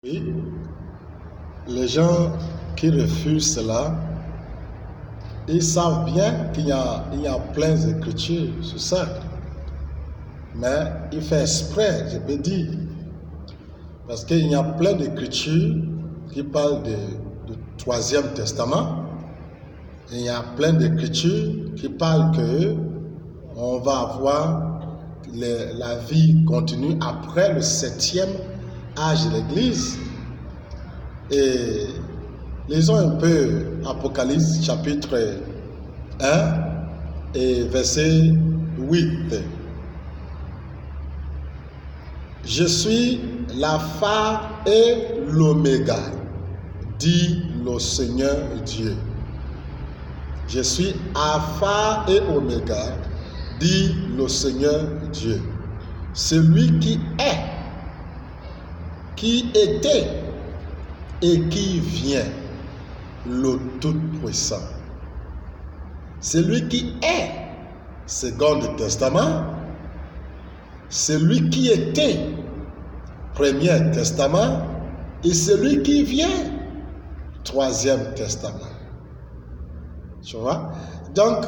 Oui, les gens qui refusent cela, ils savent bien qu'il y a plein d'écritures sur ça. Mais il fait exprès, je peux dire. Parce qu'il y a plein d'écritures qui parlent du Troisième Testament. Il y a plein d'écritures qui parlent que on va avoir la vie continue après le 7e âge de l'Église. Et lisons un peu Apocalypse chapitre 1 et verset 8. Je suis l'alpha et l'oméga, dit le Seigneur Dieu. Je suis alpha et oméga, dit le Seigneur Dieu. Celui qui est, qui était et qui vient, le Tout-Puissant. Celui qui est, Second Testament. Celui qui était, Premier Testament. Et celui qui vient, Troisième Testament. Tu vois? Donc,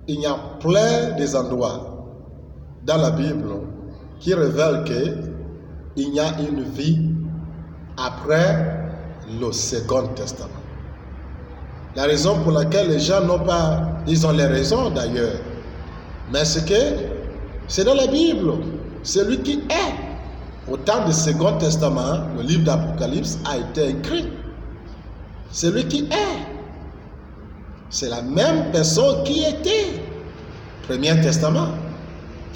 il y a plein des endroits dans la Bible qui révèlent qu'il y a une vie après le Second Testament. La raison pour laquelle les gens n'ont pas, ils ont les raisons d'ailleurs, mais c'est dans la Bible. Celui qui est, au temps du Second Testament, le livre d'Apocalypse a été écrit. Celui qui est, c'est la même personne qui était, Premier Testament,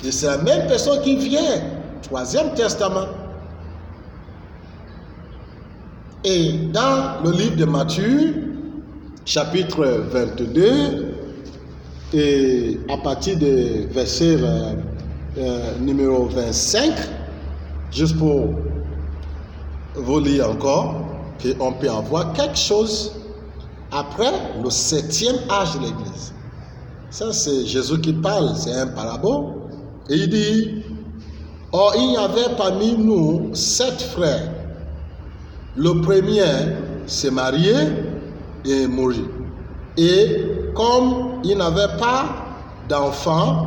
et c'est la même personne qui vient, Troisième Testament. Et dans le livre de Matthieu, chapitre 22, et à partir du verset numéro 25, juste pour vous lire encore, qu'on peut avoir quelque chose après le 7e âge de l'Église. Ça, c'est Jésus qui parle, c'est un parabole. Et il dit, « Or, il y avait parmi nous 7 frères. Le premier s'est marié et mourut. Et comme il n'avait pas d'enfant,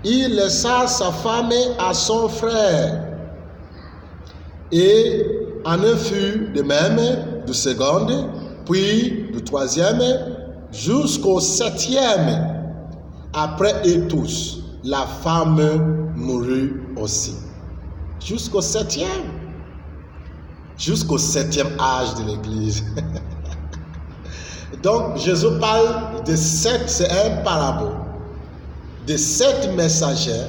il laissa sa femme à son frère. Et en fut de même du second, puis du troisième, jusqu'au 7e. Après eux tous, la femme mourut aussi. Jusqu'au 7e. Jusqu'au 7e âge de l'Église. Donc, Jésus parle de 7, c'est un parabole, de 7 messagers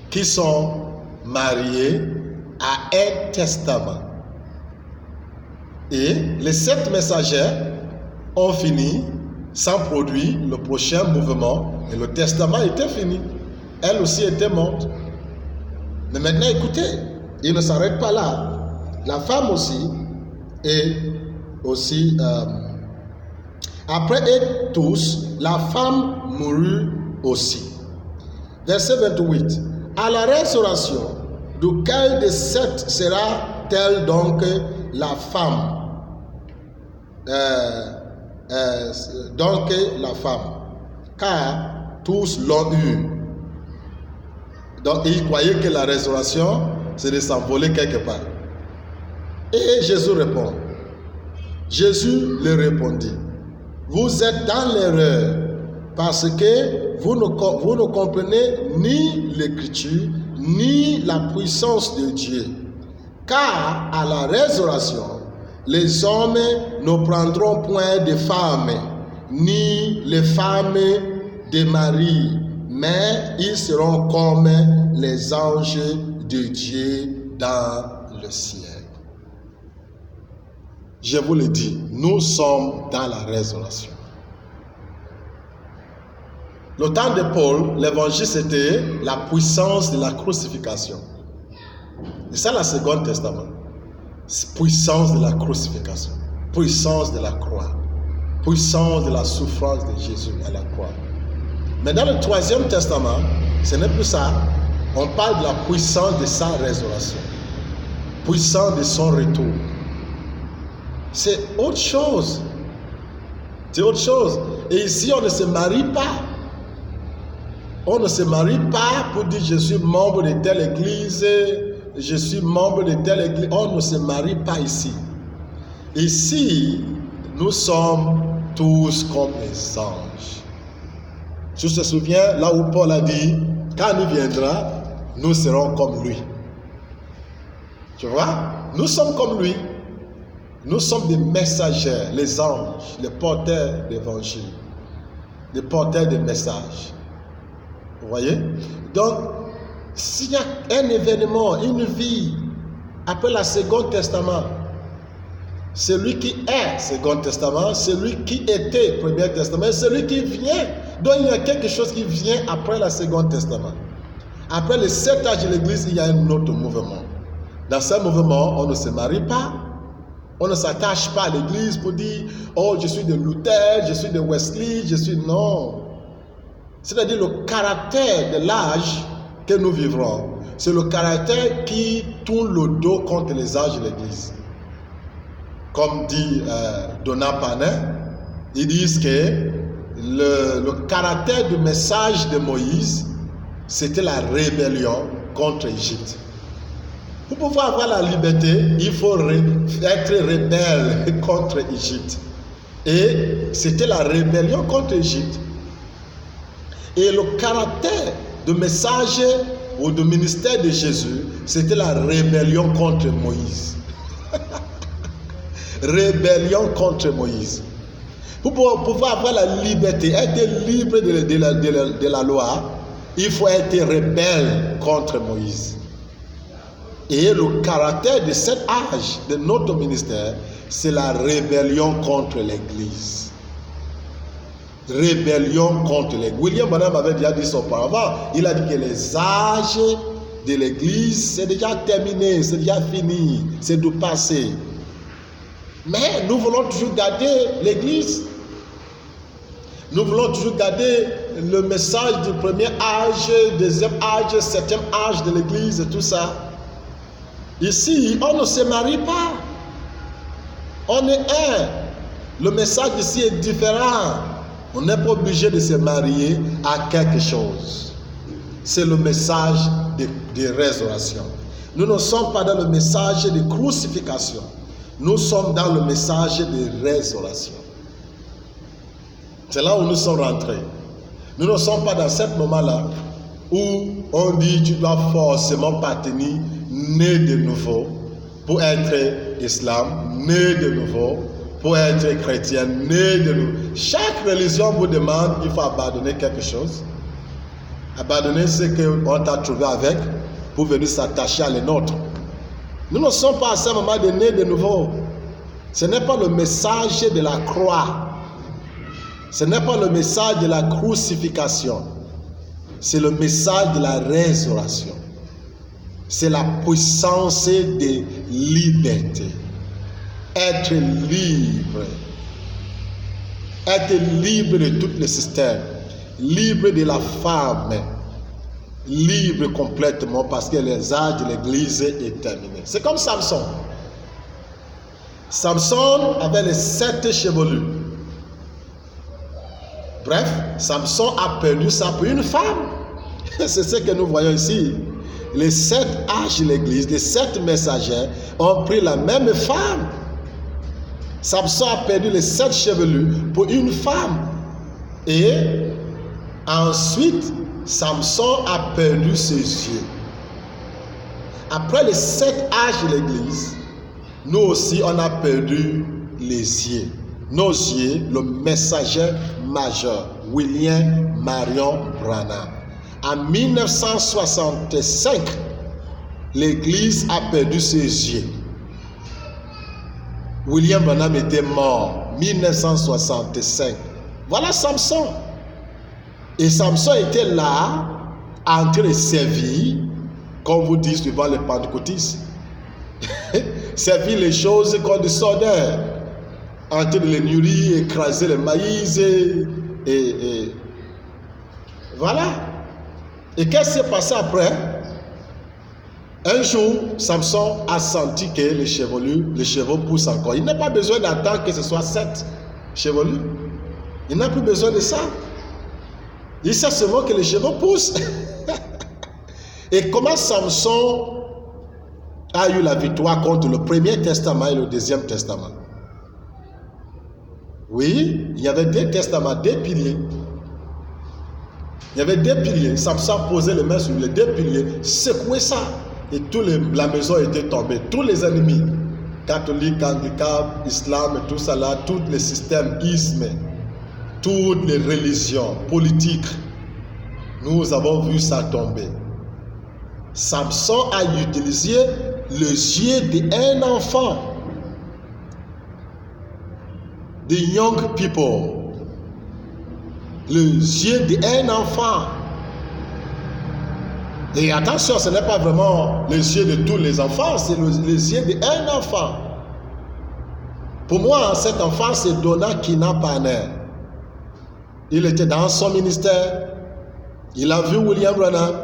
qui sont mariés à un testament. Et les 7 messagers ont fini sans produire le prochain mouvement et le testament était fini. Elle aussi était morte. Mais maintenant, écoutez, il ne s'arrête pas là. La femme aussi, et aussi, après eux tous, la femme mourut aussi. Verset 28. À la résurrection, duquel des 7 sera-t-elle donc la femme? Donc la femme, car tous l'ont eu. Donc ils croyaient que la résurrection, c'est de s'envoler quelque part. Et Jésus répond. Jésus leur répondit, vous êtes dans l'erreur parce que vous ne comprenez ni l'écriture ni la puissance de Dieu. Car à la résurrection, les hommes ne prendront point de femmes, ni les femmes de maris, mais ils seront comme les anges de Dieu dans le ciel. Je vous le dis, nous sommes dans la résurrection. Le temps de Paul, l'évangile c'était la puissance de la crucifixion. Et ça, le Second Testament. Puissance de la crucifixion, puissance de la croix, puissance de la souffrance de Jésus à la croix. Mais dans le Troisième Testament, ce n'est plus ça. On parle de la puissance de sa résurrection. puissant de son retour. C'est autre chose. C'est autre chose. Et ici, on ne se marie pas. On ne se marie pas pour dire je suis membre de telle église, je suis membre de telle église. On ne se marie pas ici. Ici, nous sommes tous comme les anges. Tu te souviens, là où Paul a dit, quand il viendra, nous serons comme lui. Tu vois? Nous sommes comme lui. Nous sommes des messagers, les anges, les porteurs d'évangile, les porteurs de messages. Vous voyez? Donc, s'il y a un événement, une vie, après le Second Testament, celui qui est Second Testament, celui qui était Premier Testament, celui qui vient. Donc, il y a quelque chose qui vient après le Second Testament. Après les 7 âges de l'Église, il y a un autre mouvement. Dans ce mouvement, on ne se marie pas. On ne s'attache pas à l'Église pour dire « Oh, je suis de Luther, je suis de Wesley, je suis... » Non. C'est-à-dire le caractère de l'âge que nous vivrons. C'est le caractère qui tourne le dos contre les âges de l'Église. Comme dit Donat Panin, ils disent que le caractère du message de Moïse, c'était la rébellion contre l'Égypte. Pour pouvoir avoir la liberté, il faut être rebelle contre l'Égypte. Et c'était la rébellion contre l'Égypte. Et le caractère du message ou du ministère de Jésus, c'était la rébellion contre Moïse. Rébellion contre Moïse. Pour pouvoir avoir la liberté, être libre de la loi, il faut être rebelle contre Moïse. Et le caractère de cet âge de notre ministère, c'est la rébellion contre l'Église. Rébellion contre l'Église. William Branham avait déjà dit ça auparavant. Il a dit que les âges de l'Église, c'est déjà terminé, c'est déjà fini, c'est du passé. Mais nous voulons toujours garder l'Église. Nous voulons toujours garder le message du premier âge, deuxième âge, septième âge de l'Église et tout ça. Ici, on ne se marie pas. On est un. Le message ici est différent. On n'est pas obligé de se marier à quelque chose. C'est le message de résurrection. Nous ne sommes pas dans le message de crucifixion. Nous sommes dans le message de résurrection. C'est là où nous sommes rentrés. Nous ne sommes pas dans ce moment-là où on dit tu dois forcément appartenir né de nouveau pour être islam, né de nouveau pour être chrétien, né de nouveau. Chaque religion vous demande il faut abandonner quelque chose. Abandonner ce qu'on t'a trouvé avec pour venir s'attacher à les nôtres. Nous ne sommes pas à ce moment de né de nouveau. Ce n'est pas le message de la croix. Ce n'est pas le message de la crucifixion. C'est le message de la résurrection. C'est la puissance de liberté. Être libre. Être libre de tous les systèmes. Libre de la femme. Libre complètement parce que les âges de l'Église est terminé. C'est comme Samson. Samson avait les 7 chevelures. Bref, Samson a perdu ça pour une femme. C'est ce que nous voyons ici. Les 7 âges de l'Église, les 7 messagers ont pris la même femme. Samson a perdu les 7 chevelures pour une femme. Et ensuite, Samson a perdu ses yeux. Après les 7 âges de l'Église, nous aussi, on a perdu les yeux. Nos yeux, le messager majeur, William Marion Branham. En 1965, l'Église a perdu ses yeux. William Branham était mort en 1965. Voilà Samson. Et Samson était là, en train de servir, comme vous dites souvent les pentecôtistes, servir les choses qu'on désordait, en train de les nourrir, écraser le maïs, et voilà. Et qu'est-ce qui s'est passé après? Un jour, Samson a senti que les chevaux poussent encore. Il n'a pas besoin d'attendre que ce soit 7 chevelus. Il n'a plus besoin de ça. Il sait seulement que les chevaux poussent. Et comment Samson a eu la victoire contre le Premier Testament et le Deuxième Testament? Oui, il y avait 2 testaments, 2 piliers. Il y avait 2 piliers. Samson posait les mains sur les 2 piliers, secouait ça. Et la maison était tombée. Tous les ennemis, catholiques, anglicans, islam, tout ça là, tous les systèmes ismes, toutes les religions politiques, nous avons vu ça tomber. Samson a utilisé les yeux d'un enfant, de young people, les yeux d'un enfant. Et attention, ce n'est pas vraiment les yeux de tous les enfants, c'est les yeux d'un enfant. Pour moi, cet enfant, c'est Donna Kinapane. Il était dans son ministère, il a vu William Branham,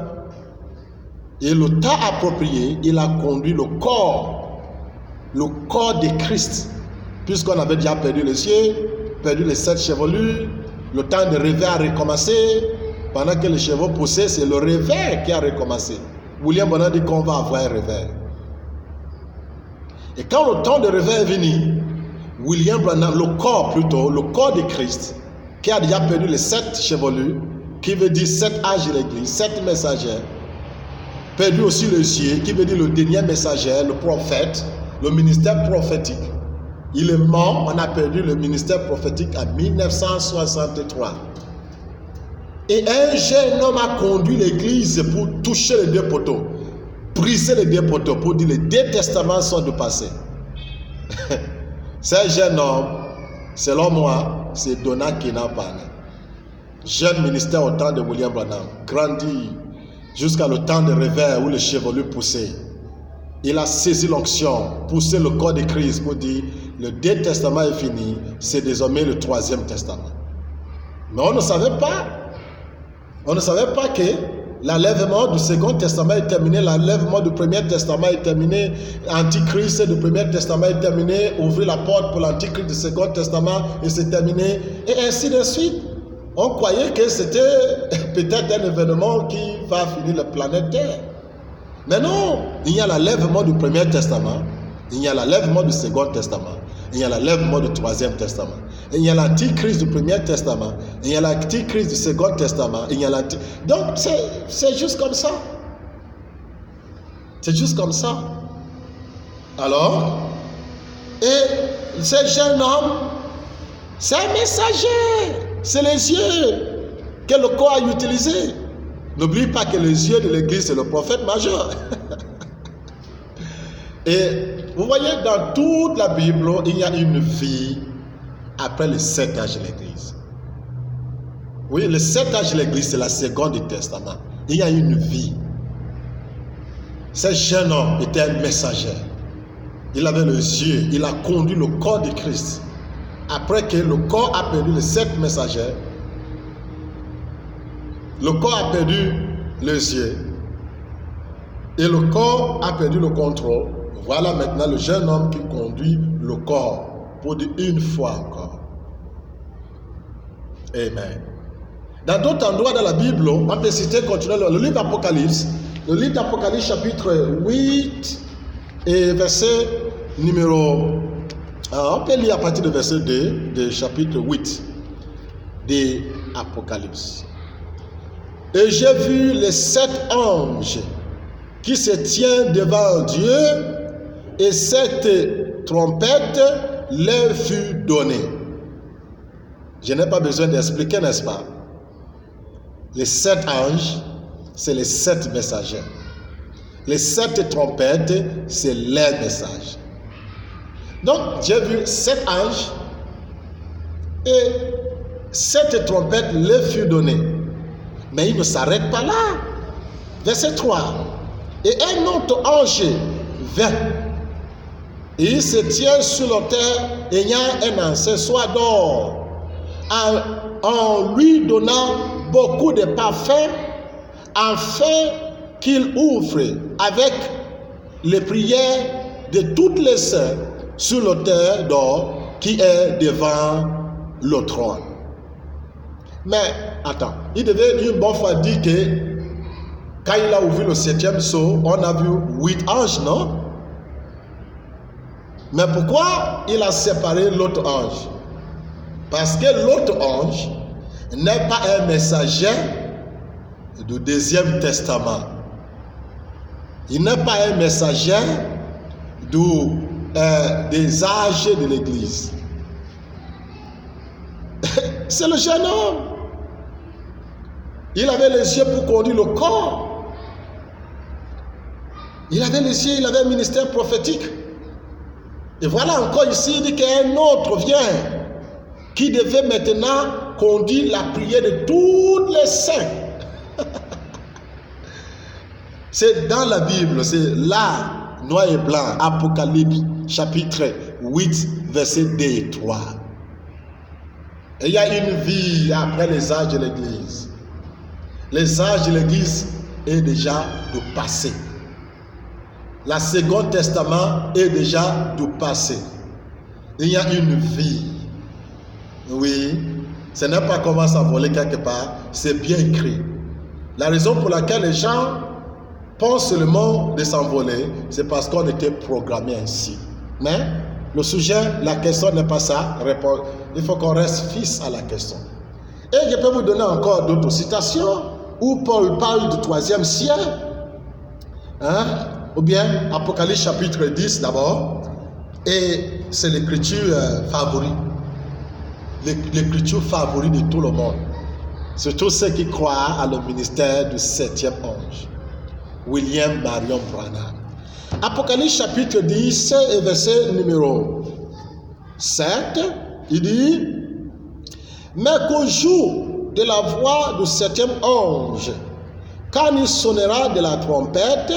et le temps approprié, il a conduit le corps de Christ, puisqu'on avait déjà perdu les yeux, perdu les 7 chevelures, le temps de rêver a recommencé. Pendant que les chevaux poussaient, c'est le réveil qui a recommencé. William Branham dit qu'on va avoir un réveil. Et quand le temps de réveil est venu, William Branham, le corps de Christ, qui a déjà perdu les 7 chevelures, qui veut dire 7 âges de l'église, 7 messagers, perdu aussi les yeux, qui veut dire le dernier messager, le prophète, le ministère prophétique. Il est mort, on a perdu le ministère prophétique en 1963. Et un jeune homme a conduit l'église pour toucher les 2 poteaux, briser les 2 poteaux, pour dire les 2 testaments sont de passé. Ce jeune homme, selon moi, c'est Donna Kinapane. Jeune ministère au temps de William Branham, grandi jusqu'à le temps de réveil où les chevelus poussaient. Il a saisi l'onction, poussé le corps de Christ pour dire le 2 testament est fini, c'est désormais le 3e testament. Mais on ne savait pas. On ne savait pas que l'enlèvement du Second Testament est terminé, l'enlèvement du Premier Testament est terminé, l'Antichrist du Premier Testament est terminé, ouvrir la porte pour l'Antichrist du Second Testament et c'est terminé, et ainsi de suite. On croyait que c'était peut-être un événement qui va finir la planète Terre. Mais non, il y a l'enlèvement du Premier Testament, il y a l'enlèvement du Second Testament, il y a l'enlèvement du 3e Testament. Il y a l'antichrist du Premier Testament, il y a l'antichrist du Second Testament, il y a donc c'est juste comme ça. C'est juste comme ça. Alors, et ce jeune homme, c'est un messager. C'est les yeux que le corps a utilisés. N'oublie pas que les yeux de l'église, c'est le prophète majeur. Et vous voyez, dans toute la Bible, il y a une vie après les 7 âges de l'église. Oui, les 7 âges de l'église, c'est la seconde du testament. Il y a une vie. Ce jeune homme était un messager. Il avait les yeux, il a conduit le corps de Christ. Après que le corps a perdu les 7 messagers, le corps a perdu les yeux et le corps a perdu le contrôle. Voilà maintenant le jeune homme qui conduit le corps pour dire une fois encore. Amen. Dans d'autres endroits dans la Bible, on peut citer continuellement le livre d'Apocalypse. Le livre d'Apocalypse chapitre 8 et verset numéro... on peut lire à partir du verset 2 du chapitre 8 de Apocalypse. Et j'ai vu les 7 anges qui se tiennent devant Dieu et 7 trompettes leur fut donnée. Je n'ai pas besoin d'expliquer, n'est-ce pas? Les 7 anges, c'est les 7 messagers. Les 7 trompettes, c'est leur message. Donc, j'ai vu 7 anges et 7 trompettes leur furent données. Mais il ne s'arrête pas là. Verset 3. Et un autre ange vint. Et il se tient sur la terre ayant un accessoire d'or, en lui donnant beaucoup de parfums, afin qu'il ouvre avec les prières de toutes les saints sur l'autel d'or qui est devant le trône. Mais, attends, il devait une bonne fois dire que quand il a ouvert le 7e sceau, on a vu 8 anges, non? Mais pourquoi il a séparé l'autre ange? Parce que l'autre ange n'est pas un messager du deuxième testament. Il n'est pas un messager des âges de l'Église. C'est le jeune homme. Il avait les yeux pour conduire le corps. Il avait les yeux, il avait un ministère prophétique. Et voilà encore ici, il dit qu'un autre vient qui devait maintenant conduire la prière de tous les saints. C'est dans la Bible, c'est là, noir et blanc, Apocalypse, chapitre 8, versets 2 et 3. Et il y a une vie après les âges de l'Église. Les âges de l'Église est déjà du passé. La Second Testament est déjà du passé. Il y a une vie. Oui, ce n'est pas comment s'envoler quelque part, c'est bien écrit. La raison pour laquelle les gens pensent seulement de s'envoler, c'est parce qu'on était programmé ainsi. Mais le sujet, la question n'est pas ça. Il faut qu'on reste fixe à la question. Et je peux vous donner encore d'autres citations où Paul parle du 3e ciel. Ou bien Apocalypse chapitre 10 d'abord. Et c'est l'écriture favorite. L'écriture favorite de tout le monde. Surtout ceux qui croient à le ministère du 7e ange. William Marion Branham. Apocalypse chapitre 10 et verset numéro 7, il dit: mais qu'au jour de la voix du 7e ange, quand il sonnera de la trompette,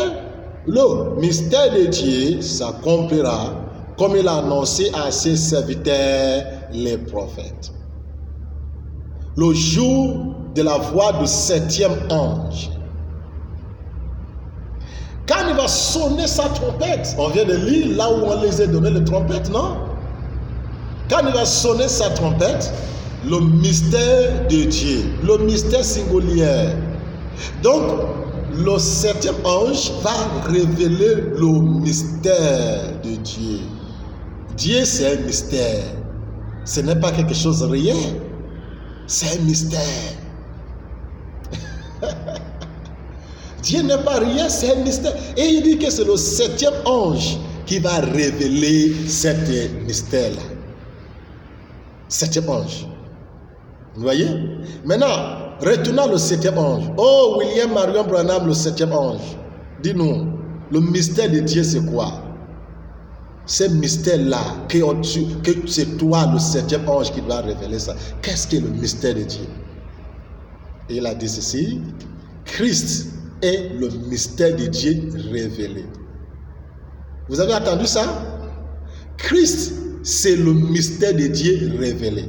le mystère de Dieu s'accomplira comme il a annoncé à ses serviteurs les prophètes. Le jour de la voix du 7e ange. Quand il va sonner sa trompette, on vient de lire là où on les a donné les trompettes, non? Quand il va sonner sa trompette, le mystère de Dieu, le mystère singulier. Donc, le 7e ange va révéler le mystère de Dieu. Dieu, c'est un mystère. Ce n'est pas quelque chose de réel. C'est un mystère. Dieu n'est pas rien, c'est un mystère. Et il dit que c'est le 7e ange qui va révéler ce mystère-là. 7e ange. Vous voyez? Maintenant, retournons au 7e ange. Oh, William Marion Branham, le 7e ange. Dis-nous, le mystère de Dieu, c'est quoi? Ce mystère-là, que c'est toi, le 7e ange, qui doit révéler ça. Qu'est-ce que le mystère de Dieu? Et il a dit ceci: Christ est le mystère de Dieu révélé. Vous avez entendu ça? Christ, c'est le mystère de Dieu révélé.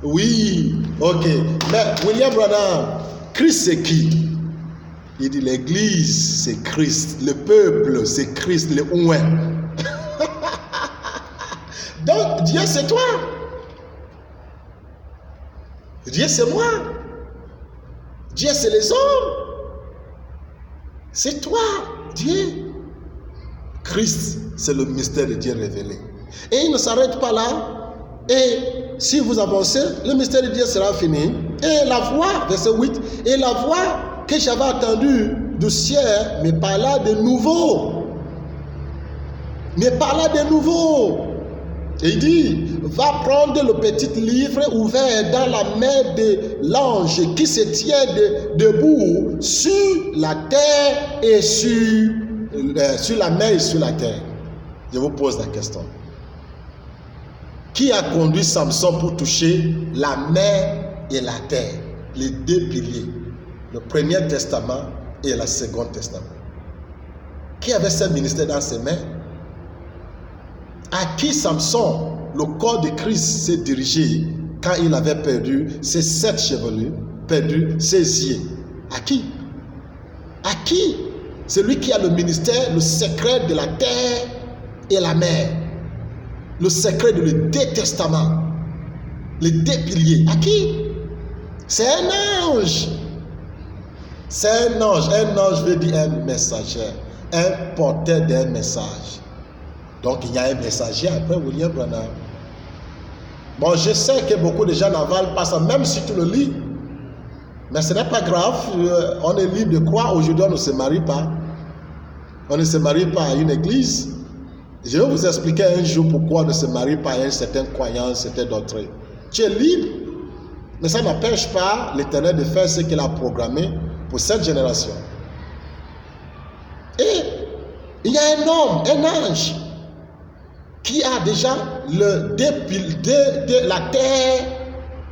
Oui, ok. Mais William Branham, Christ c'est qui? Il dit l'église c'est Christ, le peuple c'est Christ, le ouen. Donc Dieu c'est toi. Dieu c'est moi. Dieu c'est les hommes. C'est toi, Dieu. Christ, c'est le mystère de Dieu révélé. Et il ne s'arrête pas là. Et si vous avancez, le mystère de Dieu sera fini. Et la voix, verset 8, et la voix que j'avais entendue du ciel me parla de nouveau. Me parla de nouveau. Et il dit: va prendre le petit livre ouvert dans la main de l'ange qui se tient debout sur la terre et sur la mer et sur la terre. Je vous pose la question. Qui a conduit Samson pour toucher la mer et la terre? Les deux piliers. Le Premier Testament et le Second Testament. Qui avait ce ministère dans ses mains? À qui Samson, le corps de Christ, s'est dirigé quand il avait perdu ses 7 chevelures, perdu ses yeux? À qui? À qui celui qui a le ministère, le secret de la terre et la mer, le secret de les deux testaments, les deux piliers. À qui? C'est un ange. C'est un ange. Un ange veut dire un messager, un porteur d'un message. Donc il y a un messager après William Branham. Bon, je sais que beaucoup de gens n'avalent pas ça, même si tu le lis. Mais ce n'est pas grave, on est libre de croire. Aujourd'hui, on ne se marie pas. On ne se marie pas à une église. Je vais vous expliquer un jour pourquoi on ne se marie pas à une certaine croyance, certaine doctrine. Tu es libre, mais ça n'empêche pas l'Éternel de faire ce qu'il a programmé pour cette génération. Et il y a un homme, un ange, qui a déjà la terre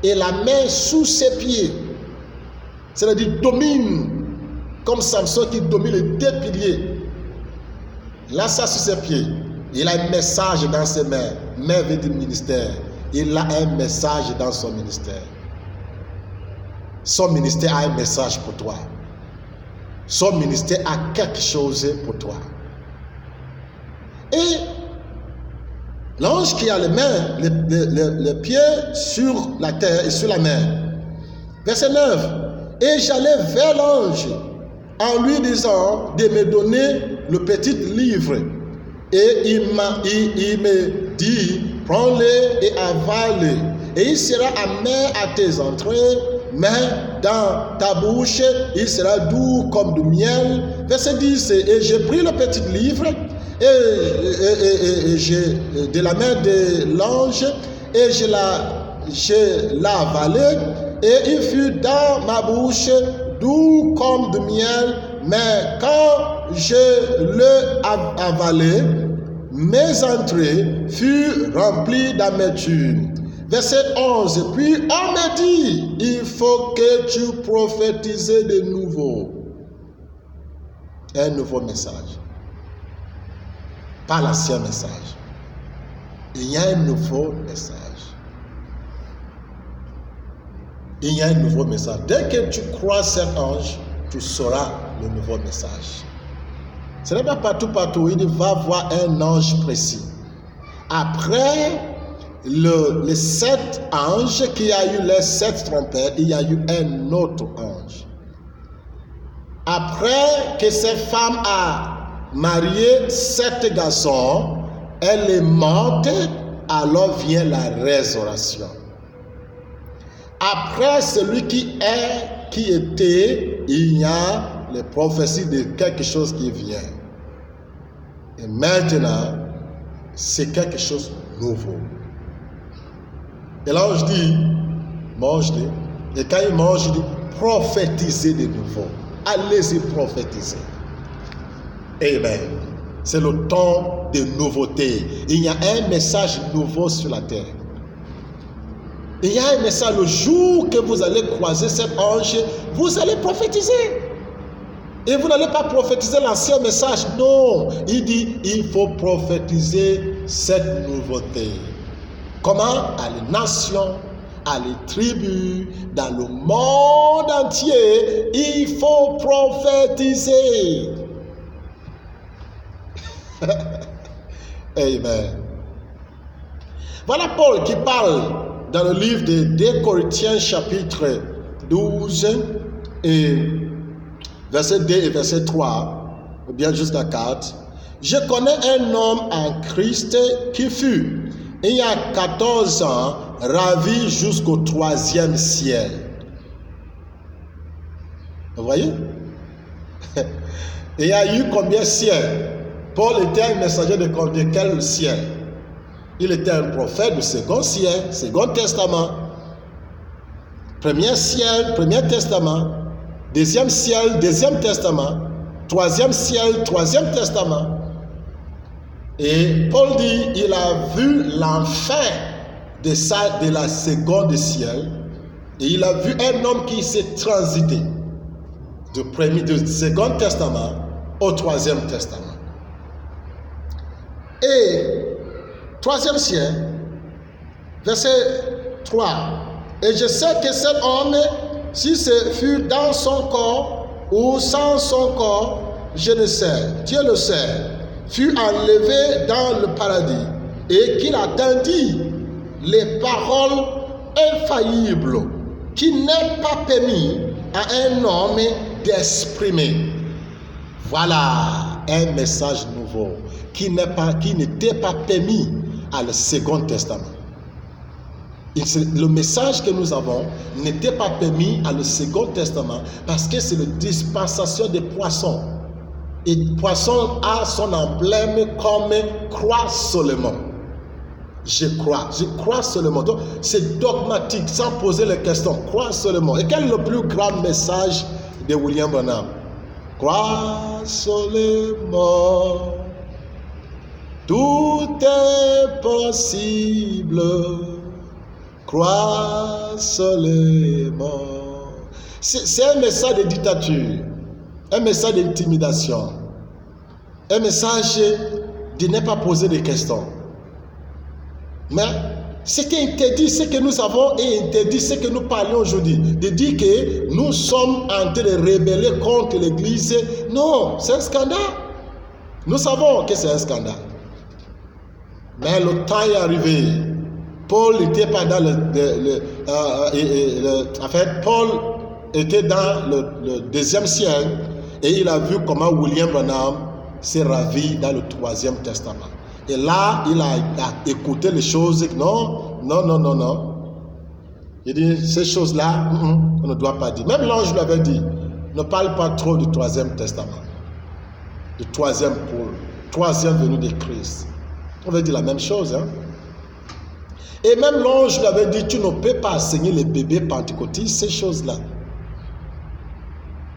et la mer sous ses pieds. C'est-à-dire domine, comme Samson qui domine les deux piliers. Là, ça sous ses pieds. Il a un message dans ses mains. Main veut dire ministère. Il a un message dans son ministère. Son ministère a un message pour toi. Son ministère a quelque chose pour toi. Et l'ange qui a les mains, les pieds sur la terre et sur la mer. Verset 9. Et j'allais vers l'ange en lui disant de me donner le petit livre. Et il me dit, prends-le et avale-le. Et il sera amer à tes entrées, mais dans ta bouche, il sera doux comme du miel. Verset 10. Et j'ai pris le petit livre de la main de l'ange et je l'ai avalé. Et il fut dans ma bouche doux comme du miel, mais quand je l'ai avalé, mes entrées furent remplies d'amertume. Verset 11. Puis on me dit, il faut que tu prophétises de nouveau. Un nouveau message. Pas l'ancien message. Il y a un nouveau message. Il y a un nouveau message. Dès que tu crois cet ange, tu sauras le nouveau message. Ce n'est pas partout. Il va voir un ange précis. Après les 7 anges qui a eu les 7 trompettes, il y a eu un autre ange. Après que cette femme a marié 7 garçons, elle est morte, alors vient la résurrection. Après celui qui était, il y a les prophéties de quelque chose qui vient. Et maintenant, c'est quelque chose de nouveau. Et l'ange dit, mange-le. Et quand il mange, il dit, prophétisez de nouveau. Allez-y prophétiser. Amen. C'est le temps de nouveauté. Il y a un message nouveau sur la terre. Il y a un message, le jour que vous allez croiser cet ange, vous allez prophétiser. Et vous n'allez pas prophétiser l'ancien message. Non, il dit, il faut prophétiser cette nouveauté. Comment? À les nations, à les tribus, dans le monde entier, il faut prophétiser. Amen. Voilà Paul qui parle dans le livre de 2 Corinthiens chapitre 12 et verset 2 et verset 3, ou bien jusqu'à 4. Je connais un homme en Christ qui fut, il y a 14 ans, ravi jusqu'au 3e ciel. Vous voyez? Il y a eu combien de ciels? Paul était un messager de combien? Quel ciel? Il était un prophète du second ciel, second testament. Premier ciel, premier testament. Deuxième ciel, deuxième testament. Troisième ciel, troisième testament. Et Paul dit, il a vu l'enfer de la seconde ciel. Et il a vu un homme qui s'est transité du second testament au troisième testament. Et troisième ciel, verset 3. Et je sais que cet homme, si ce fut dans son corps ou sans son corps, je ne sais, Dieu le sait, fut enlevé dans le paradis et qu'il attendit les paroles infaillibles qui n'est pas permis à un homme d'exprimer. Voilà un message nouveau qui n'était pas permis à le Second Testament. Le message que nous avons n'était pas permis à le Second Testament parce que c'est la dispensation des poissons. Et le poisson a son emblème comme croix seulement. Je crois seulement. Donc, c'est dogmatique, sans poser les questions. Crois seulement. Et quel est le plus grand message de William Branham? Crois seulement. Tout est possible. Crois seulement. C'est un message de dictature, un message d'intimidation, un message de ne pas poser de questions. Mais c'était interdit, ce que nous avons est interdit, ce que nous parlons aujourd'hui, de dire que nous sommes en train de rebeller contre l'Église. Non, c'est un scandale. Nous savons que c'est un scandale. Mais le temps est arrivé. Paul n'était pas dans en fait, Paul était dans le 2e siècle et il a vu comment William Branham s'est ravi dans le 3e testament. Et là, il a écouté les choses. Non. Il dit, ces choses-là, on ne doit pas dire. Même l'ange lui avait dit, ne parle pas trop du 3e testament. Du 3e Paul, 3e venue de Christ. On veut dire la même chose. Hein? Et même l'ange lui avait dit, tu ne peux pas enseigner les bébés pentecôtistes, ces choses-là.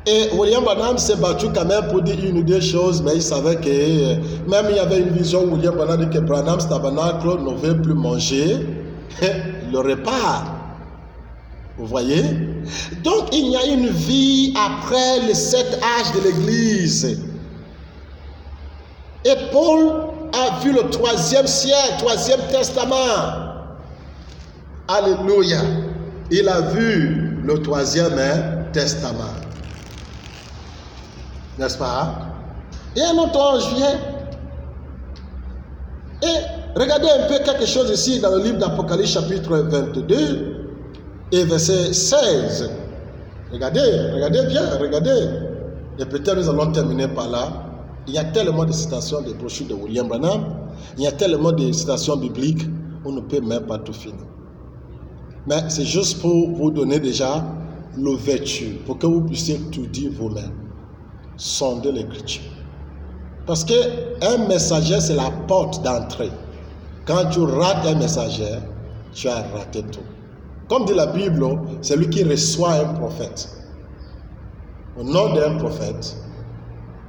Et William Branham s'est battu quand même pour dire une ou deux choses, mais il savait que même il y avait une vision où William Branham dit que Branham's Tabernacle ne veut plus manger le repas. Vous voyez? Donc il y a une vie après les 7 âges de l'Église. Et Paul a vu le 3e siècle, 3e testament. Alléluia. Il a vu le 3e testament. N'est-ce pas? Et un autre ange vient. Et regardez un peu quelque chose ici dans le livre d'Apocalypse chapitre 22 et verset 16. Regardez bien, regardez. Et peut-être nous allons terminer par là. Il y a tellement de citations des brochures de William Branham. Il y a tellement de citations bibliques. On ne peut même pas tout finir. Mais c'est juste pour vous donner déjà l'ouverture, pour que vous puissiez tout dire vous-même. Sondez l'écriture. Parce qu'un messager, c'est la porte d'entrée. Quand tu rates un messager, tu as raté tout. Comme dit la Bible, c'est lui qui reçoit un prophète. Au nom d'un prophète,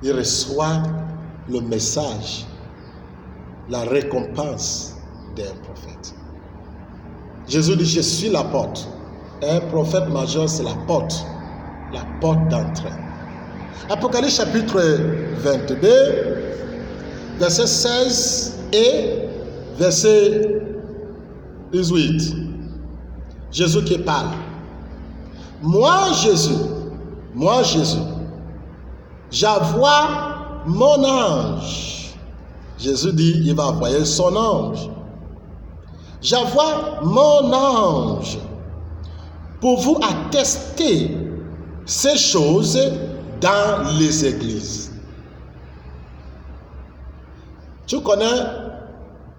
il reçoit le message, la récompense d'un prophète. Jésus dit, je suis la porte. Un prophète majeur, c'est la porte d'entrée. Apocalypse chapitre 22, verset 16 et verset 18. Jésus qui parle. Moi Jésus, j'envoie mon ange. Jésus dit, il va envoyer son ange. J'envoie mon ange pour vous attester ces choses dans les églises. Tu connais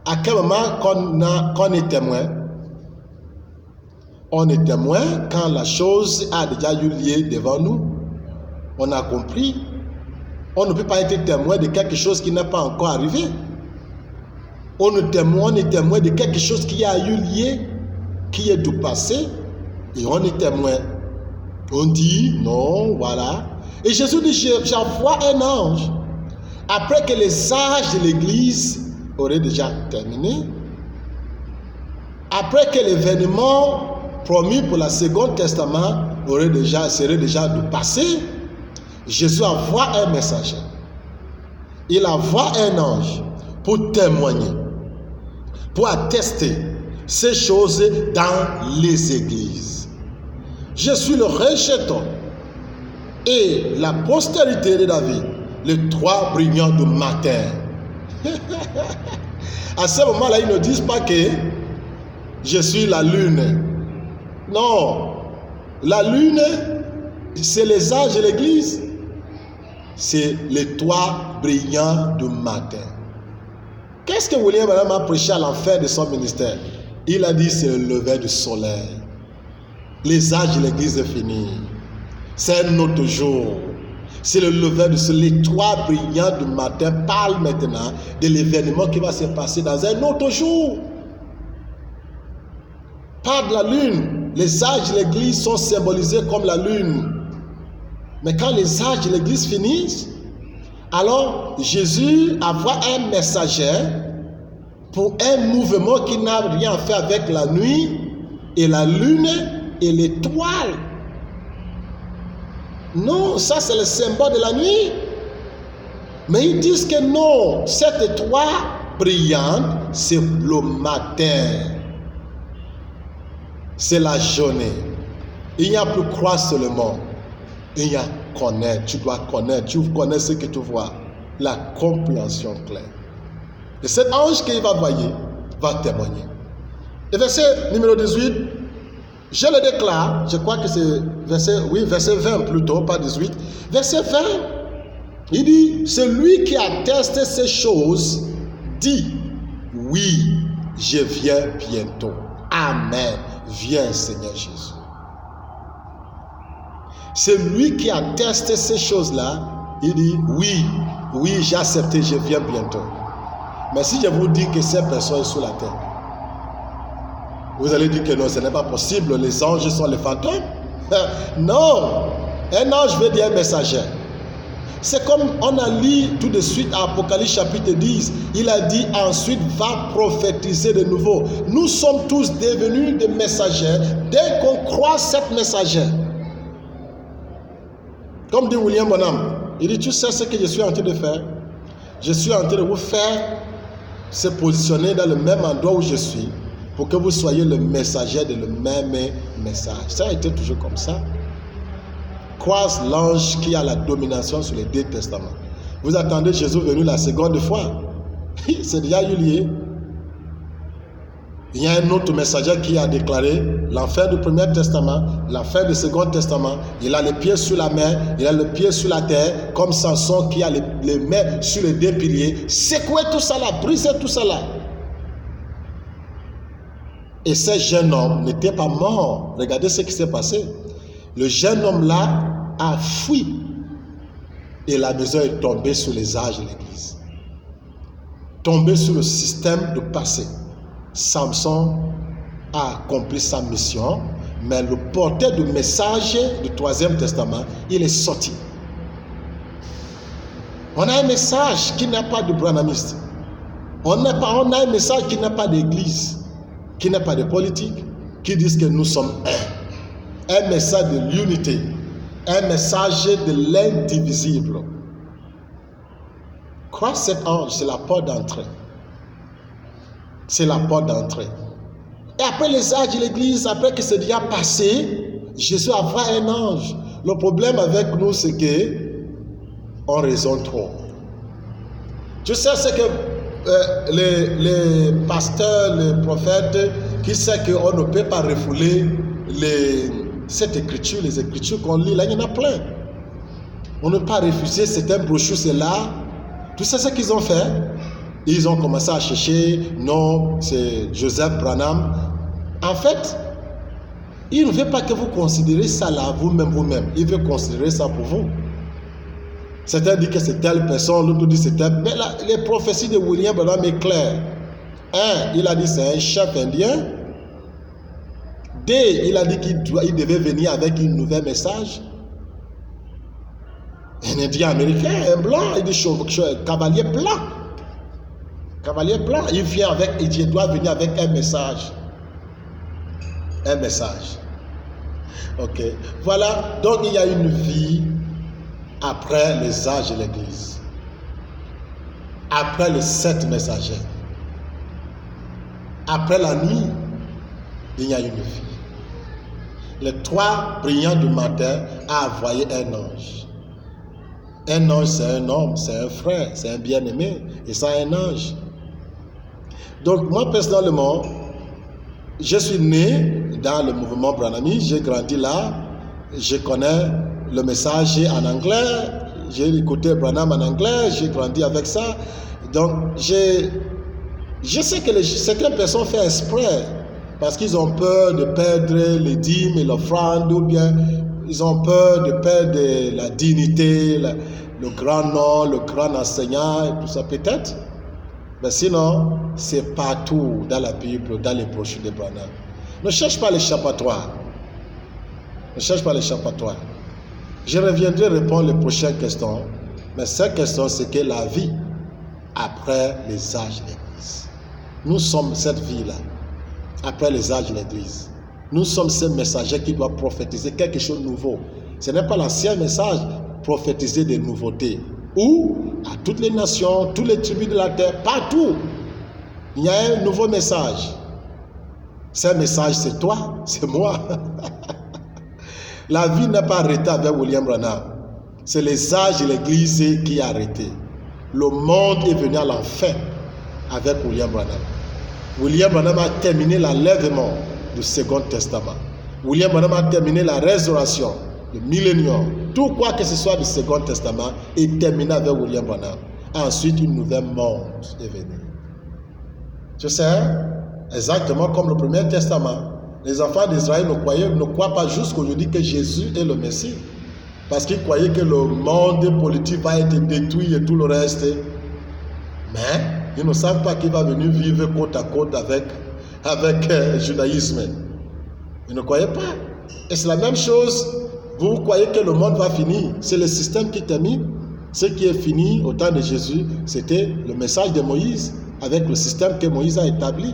à quel moment qu'on est témoin? On est témoin quand la chose a déjà eu lieu devant nous. On a compris. On ne peut pas être témoin de quelque chose qui n'est pas encore arrivé. On est témoin de quelque chose qui a eu lieu, qui est du passé, et on est témoin. On dit, non, voilà. Et Jésus dit, j'envoie un ange. Après que les âges de l'Église auraient déjà terminé, après que l'événement promis pour le Second Testament serait déjà du passé, Jésus envoie un messager. Il envoie un ange pour témoigner, pour attester ces choses dans les églises. Je suis le rejeton et la postérité de David les trois brillants du matin. À ce moment-là, ils ne disent pas que je suis la lune. Non, la lune, c'est les âges de l'Église. C'est les trois brillants du matin. Qu'est-ce que William Branham a prêché à l'enfer de son ministère? Il a dit c'est le lever du soleil. Les âges de l'Église est fini. C'est un autre jour. C'est le lever du soleil. Les trois brillants du matin parlent maintenant de l'événement qui va se passer dans un autre jour. Pas de la lune. Les âges de l'Église sont symbolisés comme la lune. Mais quand les âges de l'Église finissent, alors Jésus envoie un messager pour un mouvement qui n'a rien à faire avec la nuit et la lune et l'étoile. Non, ça c'est le symbole de la nuit. Mais ils disent que non, cette étoile brillante, c'est le matin. C'est la journée. Il n'y a plus croire seulement. Il y a connaître. Tu dois connaître. Tu connais ce que tu vois. La compréhension claire. Et cet ange qu'il va voir va témoigner. Et verset numéro 18, je le déclare, je crois que c'est verset 20 plutôt, pas 18. Verset 20, il dit, celui qui atteste ces choses dit, oui, je viens bientôt. Amen. Viens, Seigneur Jésus. Celui qui atteste ces choses-là, il dit, oui, j'ai accepté, je viens bientôt. Mais si je vous dis que cette personne est sous la terre, vous allez dire que non, ce n'est pas possible, les anges sont les fantômes. Non, un ange veut dire un messager. C'est comme on a lu tout de suite à Apocalypse chapitre 10, il a dit ensuite va prophétiser de nouveau. Nous sommes tous devenus des messagers dès qu'on croit cette messagère. Comme dit William Branham, il dit tu sais ce que je suis en train de faire? Je suis en train de vous faire se positionner dans le même endroit où je suis pour que vous soyez le messager de le même message. Ça a été toujours comme ça. Croise l'ange qui a la domination sur les deux testaments. Vous attendez Jésus venu la seconde fois. C'est déjà eu lieu. Il y a un autre messager qui a déclaré l'enfer du premier testament, l'enfer du second testament. Il a les pieds sur la mer, il a les pieds sur la terre, comme Samson qui a les mains sur les deux piliers. Secouez tout ça là, brisez tout ça là. Et ce jeune homme n'était pas mort. Regardez ce qui s'est passé. Le jeune homme là a fui et la maison est tombée sur les âges de l'église. Tombée sur le système de passé. Samson a accompli sa mission, mais le porteur du message du troisième testament, il est sorti. On a un message qui n'a pas de branhamiste. On a un message qui n'a pas d'église, qui n'a pas de politique, qui disent que nous sommes un. Un message de l'unité, un message de l'indivisible. Croire cet ange, c'est la porte d'entrée. C'est la porte d'entrée. Et après les âges de l'église, après que c'est déjà passé, Jésus a vu un ange. Le problème avec nous, c'est que on raisonne trop. Tu sais ce que les pasteurs, les prophètes, qui savent qu'on ne peut pas refouler cette écriture, les écritures qu'on lit, là, il y en a plein. On ne peut pas refuser, c'est un brochure, c'est là. Tu sais ce qu'ils ont fait? Ils ont commencé à chercher, non, c'est Joseph Branham. En fait, il ne veut pas que vous considérez ça là vous-même. Il veut considérer ça pour vous. Certains disent que c'est telle personne, l'autre dit c'est telle. Mais là, les prophéties de William Branham est claires. 1, il a dit c'est un chef indien. 2, il a dit qu'il devait venir avec un nouvel message. Un indien américain, un blanc, il dit cavalier blanc. Cavalier blanc, il doit venir avec un message. Un message. Ok. Voilà, donc il y a une vie après les âges de l'église. Après les 7 messagers. Après la nuit, il y a une vie. Les 3 brillants du matin a envoyé un ange. Un ange, c'est un homme, c'est un frère, c'est un bien-aimé, et ça, un ange. Donc, moi, personnellement, je suis né dans le mouvement Branhami, j'ai grandi là, je connais le message en anglais, j'ai écouté Branham en anglais, j'ai grandi avec ça. Donc, je sais que certaines personnes font exprès parce qu'ils ont peur de perdre les dîmes et l'offrande, ou bien ils ont peur de perdre la dignité, le grand nom, le grand enseignant, et tout ça peut-être. Mais sinon, c'est partout dans la Bible, dans les brochures de Branham. Ne cherche pas l'échappatoire. Ne cherche pas l'échappatoire. Je reviendrai répondre les prochaines questions. Mais cette question, c'est que la vie après les âges de l'Église. Nous sommes cette vie-là, après les âges de l'Église. Nous sommes ces messagers qui doivent prophétiser quelque chose de nouveau. Ce n'est pas l'ancien message, prophétiser des nouveautés. Ou à toutes les nations, toutes les tribus de la terre, partout, il y a un nouveau message. Ce message, c'est toi, c'est moi. La vie n'est pas arrêtée avec William Branham. C'est les âges de l'Église qui a arrêté. Le monde est venu à l'enfer avec William Branham. William Branham a terminé l'enlèvement du Second Testament. William Branham a terminé la résurrection, le millénium. Tout quoi que ce soit du Second Testament est terminé avec William Branham. Ensuite, une nouvelle monde est venue. Tu sais, exactement comme le Premier Testament. Les enfants d'Israël ne croient pas jusqu'aujourd'hui que Jésus est le Messie. Parce qu'ils croyaient que le monde politique va être détruit et tout le reste. Mais ils ne savent pas qu'il va venir vivre côte à côte avec le judaïsme. Ils ne croyaient pas. Et c'est la même chose. Vous croyez que le monde va finir. C'est le système qui termine. Ce qui est fini au temps de Jésus, c'était le message de Moïse avec le système que Moïse a établi.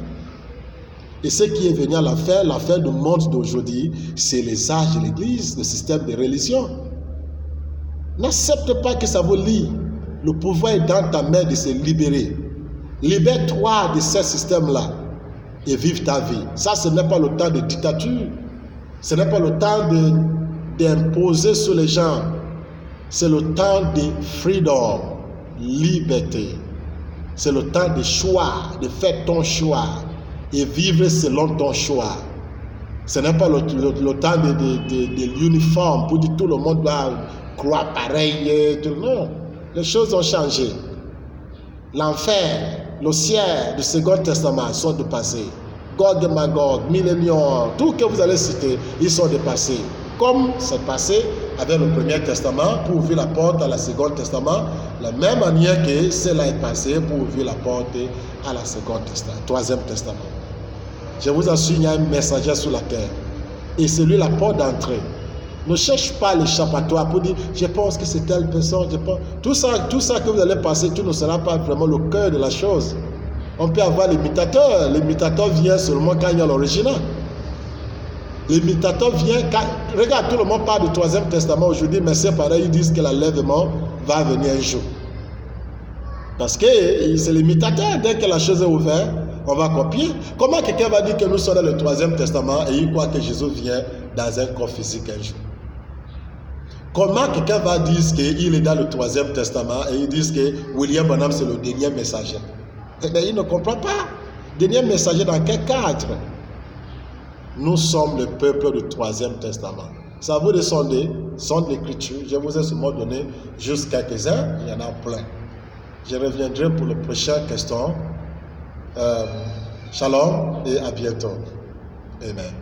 Et ce qui est venu à l'affaire du monde d'aujourd'hui, c'est les âges de l'Église, le système de religion. N'accepte pas que ça vous lie. Le pouvoir est dans ta main de se libérer. Libère-toi de ce système-là et vive ta vie. Ça, ce n'est pas le temps de dictature. Ce n'est pas le temps d'imposer sur les gens. C'est le temps de freedom, liberté. C'est le temps de choix, de faire ton choix et vivre selon ton choix. Ce n'est pas le temps de l'uniforme pour dire tout le monde doit croire pareil. Non, les choses ont changé. L'enfer, le ciel du Second Testament sont dépassés. Gog et Magog, millénium, tout que vous allez citer, ils sont dépassés. Comme c'est passé avec le Premier Testament pour ouvrir la porte à la Second Testament, la même manière que cela est passé pour ouvrir la porte à la Second Testament, Troisième Testament. Je vous assure, il y a un messager sur la terre. Et c'est lui la porte d'entrée. Ne cherche pas l'échappatoire pour dire, je pense que c'est telle personne, je pense. Tout ça que vous allez passer, tout ne sera pas vraiment le cœur de la chose. On peut avoir l'imitateur. L'imitateur vient seulement quand il y a l'original. L'imitateur vient quand... Regarde, tout le monde parle du Troisième Testament aujourd'hui, mais c'est pareil, ils disent que l'enlèvement va venir un jour. Parce que c'est l'imitateur. Dès que la chose est ouverte, on va copier. Comment quelqu'un va dire que nous sommes dans le Troisième Testament et il croit que Jésus vient dans un corps physique un jour? Comment quelqu'un va dire qu'il est dans le Troisième Testament et il dit que William Branham c'est le dernier messager? Mais il ne comprend pas. Dernier messager dans quel cadre? Nous sommes le peuple du Troisième Testament. Ça vous de sonder l'écriture. Je vous ai seulement donné juste quelques-uns. Il y en a plein. Je reviendrai pour la prochaine question. Shalom et à bientôt. Amen.